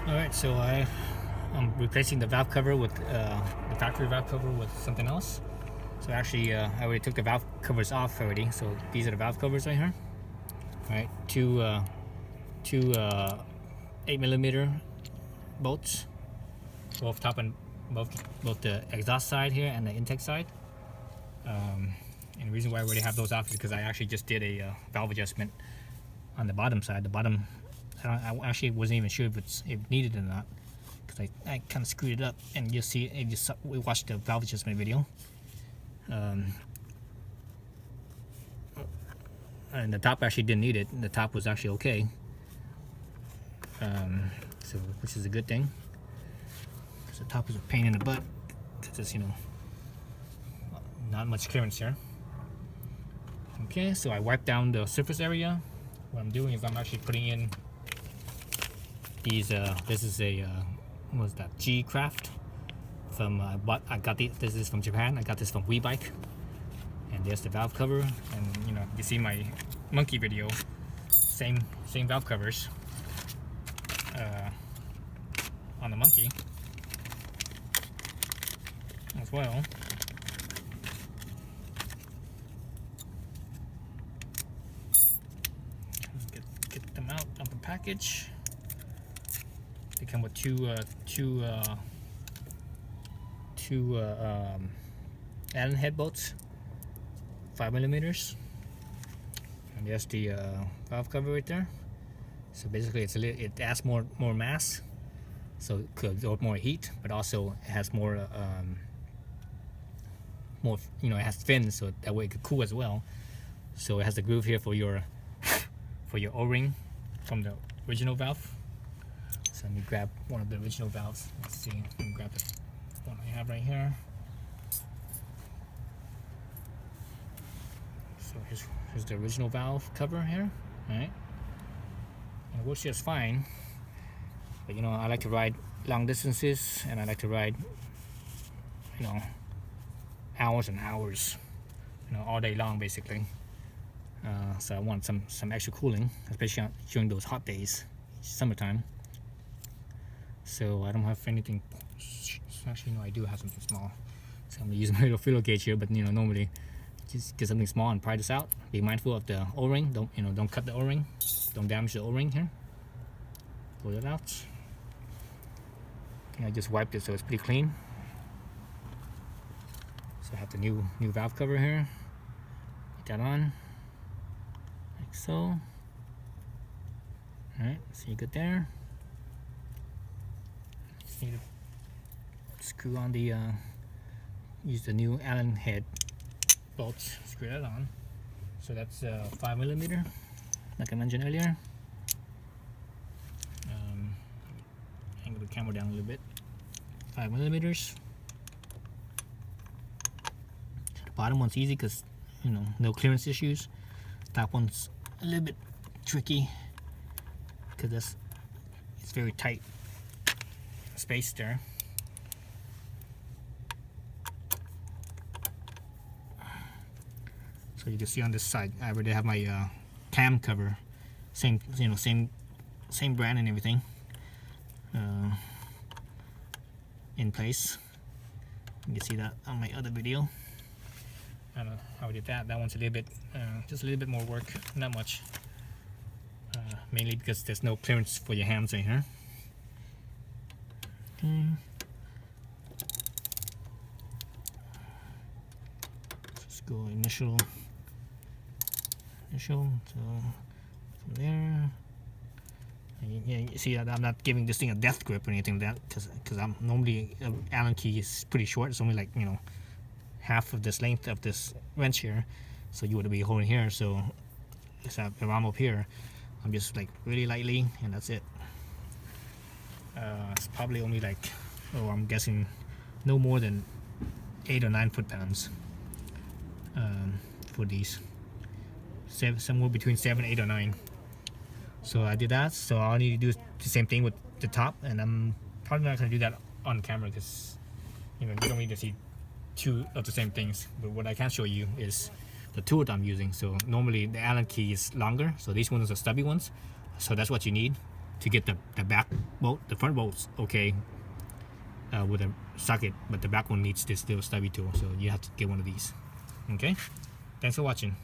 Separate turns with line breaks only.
Alright, so I'm replacing the valve cover with the factory valve cover with something else. So actually, I already took the valve covers off already. So these are the valve covers right here. Alright, two 8mm bolts, both top and both the exhaust side here and the intake side. And the reason why I already have those off is because I actually just did a valve adjustment on the bottom side. The bottom, I actually wasn't even sure if it needed it or not, because I kind of screwed it up, and you'll see it. We watched the valve adjustment video, and the top actually didn't need it. The top was actually okay, so which is a good thing, because the top is a pain in the butt, because it's not much clearance here. Okay, so I wiped down the surface area. What I'm doing is I'm actually putting in these. This is a what was that? G-Craft from this is from Japan. I got this from WeBike, and there's the valve cover. And you see my monkey video, same valve covers on the monkey as well. Get them out of the package. They come with two Allen head bolts, 5mm, and there's the valve cover right there. So basically, it adds more mass, so it could absorb more heat, but also it has more it has fins, so that way it could cool as well. So it has the groove here for your O-ring from the original valve. So let me grab one of the original valves. Let's see. Let me grab the one I have right here. So here's the original valve cover here. All right. And it works just fine. But I like to ride long distances, and I like to ride hours and hours, all day long basically. So I want some extra cooling, especially during those hot days, summertime. So I don't have anything. Actually, no, I do have something small. So I'm gonna use my little filler gauge here, but normally just get something small and pry this out. Be mindful of the O-ring. Don't cut the O-ring. Don't damage the O-ring here. Pull it out. I just wiped it, so it's pretty clean. So I have the new valve cover here. Put that on. Like so. Alright, so you're good there. Just need to screw on the use the new Allen head bolts. Screw that on. So that's 5mm, like I mentioned earlier. Angle the camera down a little bit. 5mm. The bottom one's easy because no clearance issues. Top one's a little bit tricky because it's very tight space there. So you can see on this side, I already have my cam cover, same brand and everything, in place. You can see that on my other video. I don't know how I did that. That one's a little bit, just a little bit more work, not much. Mainly because there's no clearance for your hands in here. Just go initial. So from there, you see that I'm not giving this thing a death grip or anything like that, because I'm normally Allen key is pretty short. It's only like half of this length of this wrench here, so you would be holding here. So if I'm up here, I'm just like really lightly, and that's it. It's probably only like, I'm guessing no more than 8 or 9 foot-pounds for these. Somewhere between 7, 8, or 9. So I did that. So I'll need to do the same thing with the top, and I'm probably not going to do that on camera because you don't need to see two of the same things. But what I can show you is the tool that I'm using. So normally the Allen key is longer, so these ones are stubby ones. So that's what you need to get the back bolt. The front bolt's okay with a socket, but the back one needs this little stubby tool, so you have to get one of these. Okay, thanks for watching.